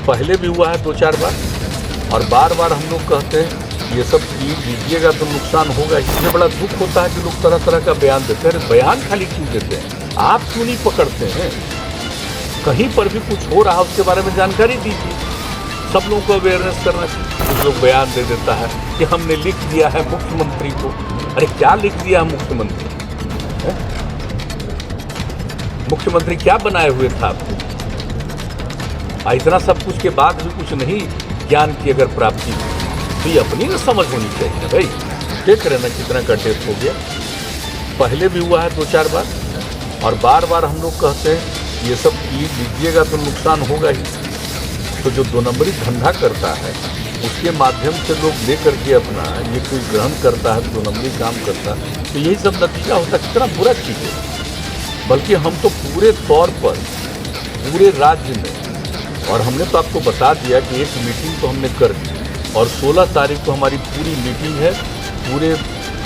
पहले भी हुआ है 2-4 बार, और बार बार हम लोग कहते हैं ये सब चीज लीजिएगा तो नुकसान होगा। इसमें बड़ा दुख होता है कि लोग तरह तरह का बयान देते हैं। बयान खाली क्यों देते हैं, आप क्यों नहीं पकड़ते हैं? कहीं पर भी कुछ हो रहा है उसके बारे में जानकारी दीजिए, सब लोगों को अवेयरनेस करना चाहिए। कुछ लोग बयान दे देता है कि हमने लिख दिया है मुख्यमंत्री को। अरे क्या लिख दिया है मुख्यमंत्री? मुख्यमंत्री क्या बनाए हुए था आपको? इतना सब कुछ के बाद भी कुछ नहीं ज्ञान की अगर प्राप्ति हो तो ये अपनी ना समझ होनी चाहिए भाई। देख रहे ना कितना का टेस्ट हो गया, पहले भी हुआ है 2-4 बार, और बार बार हम लोग कहते हैं ये सब चीज लीजिएगा तो नुकसान होगा ही। तो जो 2 नंबरी धंधा करता है उसके माध्यम से लोग लेकर के अपना ये कोई ग्रहण करता है, 2 नंबरी काम करता है, तो यही सब नतीजा होता है। कितना बुरा चीज़ है। बल्कि हम तो पूरे तौर पर पूरे राज्य में, और हमने तो आपको बता दिया कि एक मीटिंग तो हमने कर दी, और 16 तारीख को हमारी पूरी मीटिंग है। पूरे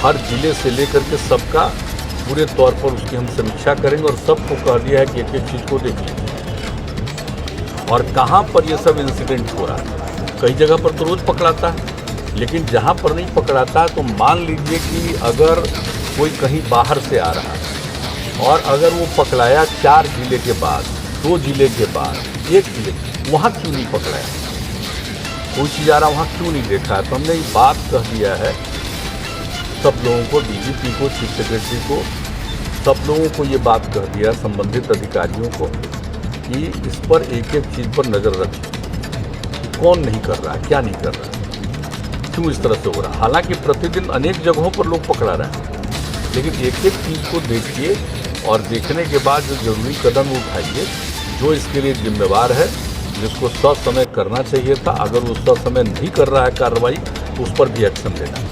हर जिले से लेकर के सबका पूरे तौर पर उसकी हम समीक्षा करेंगे, और सबको कह दिया है कि एक एक चीज़ को देख लीजिए और कहाँ पर ये सब इंसिडेंट हो रहा है। कई जगह पर तो रोज़ पकड़ाता है, लेकिन जहाँ पर नहीं पकड़ाता है तो मान लीजिए कि अगर कोई कहीं बाहर से आ रहा है और अगर वो पकड़ाया 4 जिले के बाद, 2 जिले के बाद, 1 जिले, वहाँ क्यों नहीं पकड़ाया? कोई चीज़ आ रहा वहाँ क्यों नहीं देखा है? तो हमने ये बात कह दिया है सब लोगों को, डीजीपी को, चीफ सेक्रेटरी को, सब लोगों को ये बात कह दिया, संबंधित अधिकारियों को, कि इस पर एक एक चीज़ पर नज़र रखें कि कौन नहीं कर रहा है, क्या नहीं कर रहा है, क्यों इस तरह से हो रहा है। हालांकि प्रतिदिन अनेक जगहों पर लोग पकड़ा रहे हैं, लेकिन एक एक चीज़ को देखिए और देखने के बाद जो जरूरी कदम उठाइए। जो इसके लिए जिम्मेवार है, जिसको ससमय करना चाहिए था, अगर वो ससमय नहीं कर रहा है कार्रवाई तो उस पर भी एक्शन लेना।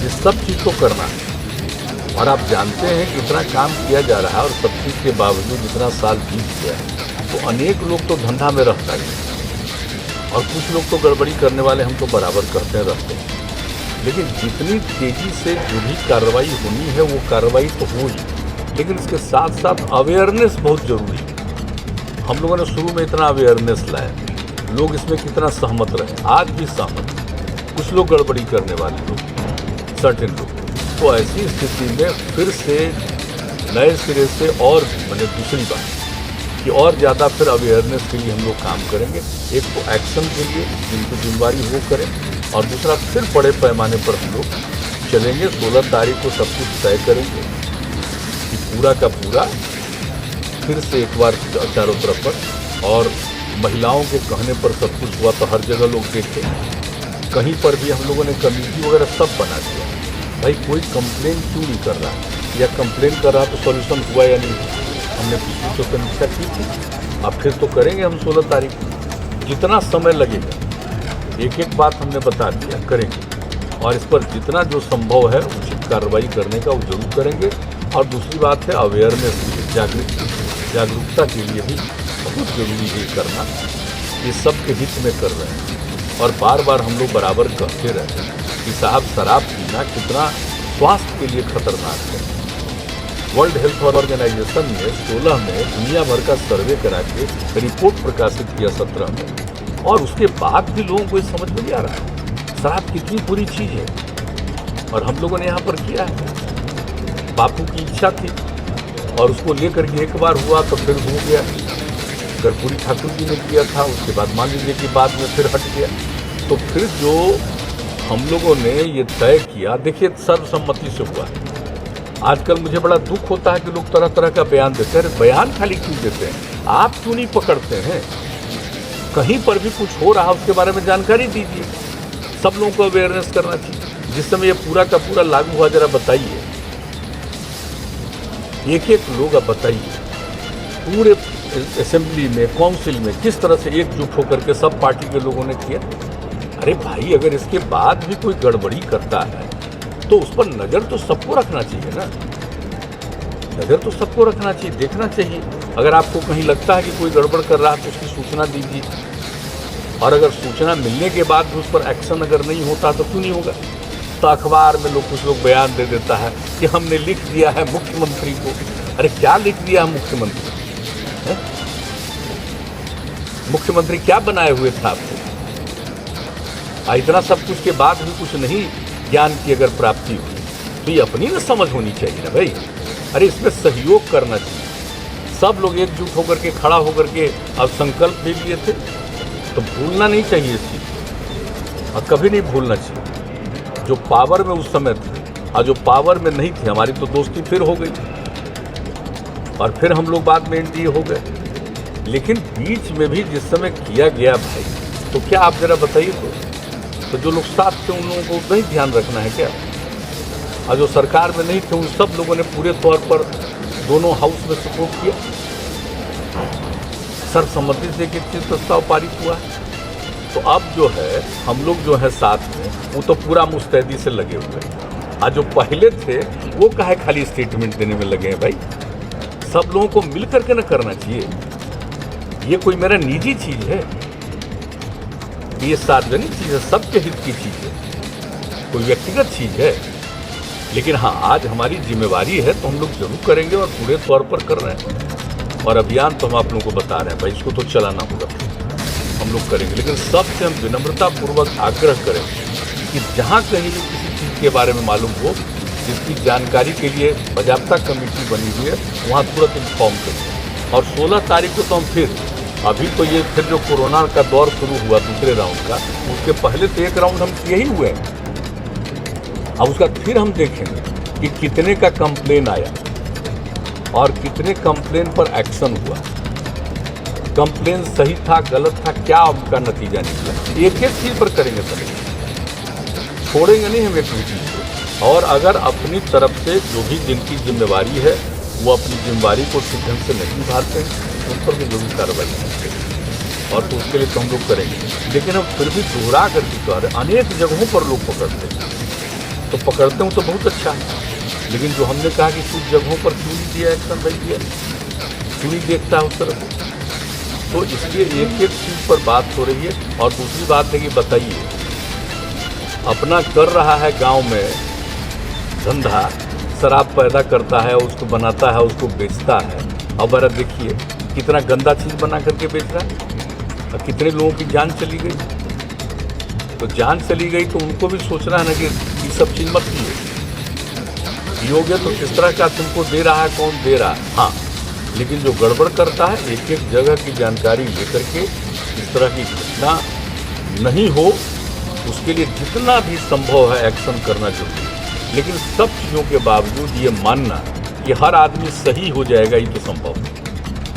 ये सब चीज़ को करना है। और आप जानते हैं कि इतना काम किया जा रहा है और सब चीज़ के बावजूद इतना साल बीत गया है, तो अनेक लोग तो धंधा में रहता ही, और कुछ लोग तो गड़बड़ी करने वाले हम तो बराबर करते हैं, रहते हैं। लेकिन जितनी तेज़ी से जो भी कार्रवाई होनी है वो कार्रवाई तो हो ही, लेकिन इसके साथ साथ अवेयरनेस बहुत ज़रूरी है। हम लोगों ने शुरू में इतना अवेयरनेस लाया, लोग इसमें कितना सहमत रहे, आज भी सहमत। कुछ लोग गड़बड़ी करने वाले लोग, सर्टेन लोग, तो ऐसी स्थिति में फिर से नए सिरे से और मैंने दूसरी बात कि और ज़्यादा फिर अवेयरनेस के लिए हम लोग काम करेंगे। एक तो एक्शन के लिए जिनको जिम्मेवारी वो करें, और दूसरा फिर बड़े पैमाने पर हम लोग चलेंगे। 16 तारीख को सब कुछ तय करेंगे कि पूरा का पूरा फिर से एक बार चारों तरफ पर, और महिलाओं के कहने पर सब कुछ हुआ तो हर जगह लोग देखे। कहीं पर भी हम लोगों ने कमेटी वगैरह सब बना दिया। भाई कोई कंप्लेन क्यों नहीं कर रहा, या कंप्लेन कर रहा तो सॉल्यूशन हुआ या नहीं? हमने पिछली तो समीक्षा की थी, अब फिर तो करेंगे हम 16 तारीख को। जितना समय लगेगा एक एक बात हमने बता दिया, करेंगे, और इस पर जितना जो संभव है उचित कार्रवाई करने का वो जरूर करेंगे। और दूसरी बात है अवेयरनेस के लिए, जागरूकता के लिए भी बहुत ज़रूरी है करना। ये सब के हित में कर रहे हैं, और बार बार हम लोग बराबर कहते रहते हैं कि साहब शराब पीना कितना स्वास्थ्य के लिए खतरनाक है। वर्ल्ड हेल्थ ऑर्गेनाइजेशन ने 16 में दुनिया भर का सर्वे करा के रिपोर्ट प्रकाशित किया 17 में, और उसके बाद भी लोगों को ये समझ में नहीं आ रहा है शराब कितनी बुरी चीज़ है। और हम लोगों ने यहाँ पर किया है, बापू की इच्छा थी और उसको लेकर के एक बार हुआ तो फिर हो गया। कर्पूरी ठाकुर जी ने किया था, उसके बाद मान लीजिए कि बाद में फिर हट गया। तो फिर जो हम लोगों ने ये तय किया, देखिए सर्वसम्मति से हुआ। आजकल मुझे बड़ा दुख होता है कि लोग तरह तरह का बयान देते हैं। बयान खाली क्यों देते हैं, आप क्यों नहीं पकड़ते हैं? कहीं पर भी कुछ हो रहा है उसके बारे में जानकारी दीजिए, सब लोगों को अवेयरनेस करना चाहिए। जिस समय ये पूरा का पूरा लागू हुआ, जरा बताइए, एक एक लोग अब बताइए पूरे असेंबली में, काउंसिल में किस तरह से एकजुट होकर के सब पार्टी के लोगों ने किया। अरे भाई अगर इसके बाद भी कोई गड़बड़ी करता है तो उस पर नज़र तो सबको रखना चाहिए ना, नज़र तो सबको रखना चाहिए, देखना चाहिए। अगर आपको कहीं लगता है कि कोई गड़बड़ कर रहा है तो उसकी सूचना दीजिए, और अगर सूचना मिलने के बाद भी उस पर एक्शन अगर नहीं होता तो क्यों नहीं होगा? तो अखबार में कुछ लोग बयान दे देता है कि हमने लिख दिया है मुख्यमंत्री को। अरे क्या लिख दिया है मुख्यमंत्री? मुख्यमंत्री क्या बनाए हुए थे आपको? इतना सब कुछ के बाद भी कुछ नहीं ज्ञान की अगर प्राप्ति हुई तो ये अपनी ना समझ होनी चाहिए ना भाई। अरे इसमें सहयोग करना चाहिए, सब लोग एकजुट होकर के खड़ा होकर के अब संकल्प भी लिए थे, तो भूलना नहीं चाहिए इस चीज़ को, और कभी नहीं भूलना चाहिए। जो पावर में उस समय थे और जो पावर में नहीं थे, हमारी तो दोस्ती फिर हो गई और फिर हम लोग बाद में एनडीए हो गए। लेकिन बीच में भी जिस समय किया गया भाई, तो क्या आप जरा बताइए तो जो लोग साथ थे उन लोगों को नहीं ध्यान रखना है क्या? और जो सरकार में नहीं थे उन सब लोगों ने पूरे तौर पर दोनों हाउस में सपोर्ट किया, सर्वसम्मति से एक चीज प्रस्ताव पारित हुआ है। तो अब जो है हम लोग जो है साथ में वो तो पूरा मुस्तैदी से लगे हुए हैं, और जो पहले थे वो काहे खाली स्टेटमेंट देने में लगे हैं भाई। सब लोगों को मिल करके ना करना चाहिए। ये कोई मेरा निजी चीज है, ये सार्वजनिक चीज है, सबके हित की चीज है, कोई व्यक्तिगत चीज है। लेकिन हाँ, आज हमारी जिम्मेवारी है तो हम लोग जरूर करेंगे और पूरे तौर पर कर रहे हैं। और अभियान तो हम आप लोगों को बता रहे हैं भाई, इसको तो चलाना होगा, हम लोग करेंगे। लेकिन सबसे हम विनम्रतापूर्वक आग्रह करें कि जहाँ कहीं भी किसी चीज़ के बारे में मालूम हो, जिसकी जानकारी के लिए बाजाबता कमेटी बनी हुई है, वहाँ तुरंत इन्फॉर्म करें। और 16 तारीख को तो हम फिर अभी तो ये फिर जो कोरोना का दौर शुरू हुआ दूसरे राउंड का, उसके पहले तो एक राउंड हम किए ही हुए हैं। अब उसका फिर हम देखेंगे कि कितने का कंप्लेन आया और कितने कंप्लेन पर एक्शन हुआ, कंप्लेन सही था गलत था, क्या उनका नतीजा निकला। एक एक चीज़ पर करेंगे सर, छोड़ेंगे नहीं हम एक भी चीज़ को। और अगर अपनी तरफ से जो भी जिनकी जिम्मेवारी है वो अपनी जिम्मेवारी को ठीक ढंग से नहीं निभाते हैं, उन पर भी जरूर कार्रवाई करेंगे। और तो उसके लिए तो हम लोग करेंगे। लेकिन हम फिर भी दोहरा करके कह रहे, अनेक जगहों पर लोग पकड़ते हैं, तो पकड़ते हूँ तो बहुत अच्छा है। लेकिन जो हमने कहा कि कुछ जगहों पर क्यों नहीं दिया एक्शन भाई, दिया क्यों नहीं देखता है उस तरफ। तो इसलिए एक एक चीज़ पर बात हो रही है। और दूसरी बात है कि बताइए, अपना कर रहा है गांव में धंधा, शराब पैदा करता है, उसको बनाता है, उसको बेचता है। अब जरा देखिए कितना गंदा चीज़ बना करके बेच रहा है, और कितने लोगों की जान चली गई। तो जान चली गई तो उनको भी सोचना है ना कि ये सब चीज़ मत पियोगे तो किस तरह का तुमको दे रहा है, कौन दे रहा है। हाँ, लेकिन जो गड़बड़ करता है, एक एक जगह की जानकारी लेकर के इस तरह की घटना नहीं हो, उसके लिए जितना भी संभव है एक्शन करना जरूरी है। लेकिन सब चीज़ों के बावजूद ये मानना कि हर आदमी सही हो जाएगा, ये तो संभव नहीं।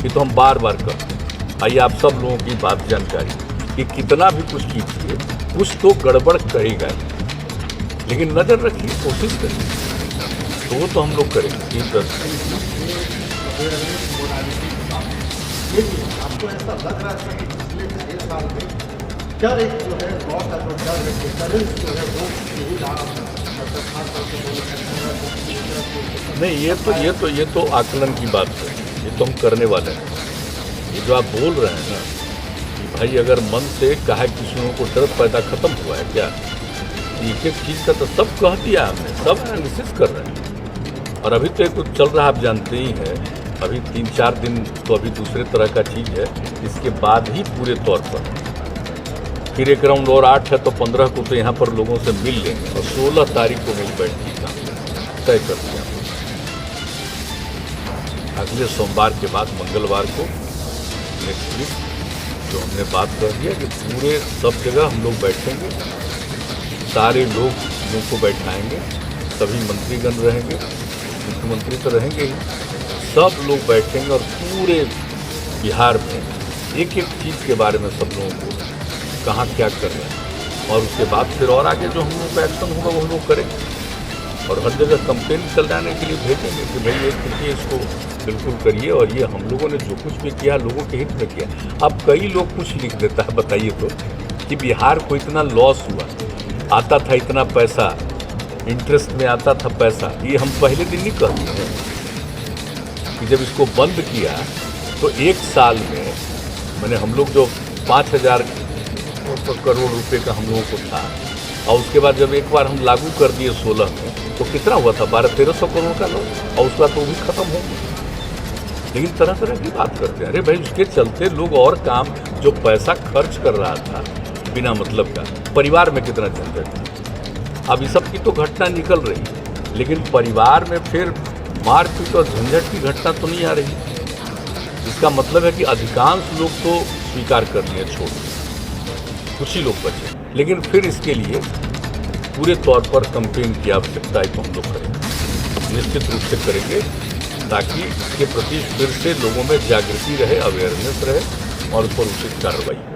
ये तो हम बार बार करते हैं। आइए आप सब लोगों की बात जानकारी कि कितना भी कुछ कीजिए, कुछ तो गड़बड़ करेगा। लेकिन नज़र रखिए, कोशिश करिए, तो वो तो हम लोग करेंगे। आपको ऐसा लग रहा है कि पिछले 6 साल में डर एक जो है बहुत है, तो डर है, डिफरेंस जो है वो यही रहा। नहीं, ये तो आकलन की बात है, ये तो हम करने वाले हैं। ये जो आप बोल रहे हैं ना कि भाई अगर मन से कहा किसी लोगों को डर पैदा खत्म हुआ है क्या, एक एक चीज़ का तो सब कह दिया हमने, सब एनालिसिस कर रहे हैं। और अभी तो एक कुछ चल रहा है, आप जानते ही हैं, अभी 3-4 दिन तो अभी दूसरे तरह का चीज़ है। इसके बाद ही पूरे तौर पर फिर एक राउंड और 8 है, तो 15 को तो यहाँ पर लोगों से मिल लेंगे और 16 तारीख को मिल बैठने का तय कर दिया। अगले सोमवार के बाद मंगलवार को नेक्स्ट वीक जो हमने बात कर दिया कि पूरे सब जगह हम लोग बैठेंगे, सारे लोगों को बैठाएंगे, सभी मंत्रीगण रहेंगे, मुख्यमंत्री तो रहेंगे ही, सब लोग बैठेंगे और पूरे बिहार में एक एक चीज़ के बारे में सब लोगों को कहाँ क्या कर रहे हैं। और उसके बाद फिर और आगे जो हम लोग का एक्शन होगा वो हम लोग करेंगे। और हर जगह कंप्लेन चलाने के लिए भेजेंगे कि भाई ये कीजिए, इसको बिल्कुल करिए। और ये हम लोगों ने जो कुछ भी किया लोगों के हित में किया। अब कई लोग कुछ लिख देता है, बताइए तो, कि बिहार को इतना लॉस हुआ, आता था इतना पैसा, इंटरेस्ट में आता था पैसा। ये हम पहले दिन नहीं कहते हैं कि जब इसको बंद किया तो 1 साल में मैंने हम लोग जो 5000 करोड़ रुपए का हम लोगों को था, और उसके बाद जब एक बार हम लागू कर दिए 16 में, तो कितना हुआ था, 1200-1300 करोड़ का लॉस, और उसके बाद तो वो भी खत्म हो गया। लेकिन तरह तरह की बात करते हैं। अरे भाई, उसके चलते लोग और काम जो पैसा खर्च कर रहा था बिना मतलब का, परिवार में कितना झंझट था। अब इस सब की तो घटना निकल रही है, लेकिन परिवार में फिर मारपीट और झंझट की घटना तो नहीं आ रही। इसका मतलब है कि अधिकांश लोग तो स्वीकार कर लिए, छोड़ दिए, कुछ ही लोग बचे। लेकिन फिर इसके लिए पूरे तौर पर कंपेन की आवश्यकता है तो हम लोग करेंगे, निश्चित रूप से करेंगे, ताकि इसके प्रति फिर से लोगों में जागृति रहे, अवेयरनेस रहे और उस पर उचित कार्रवाई हो।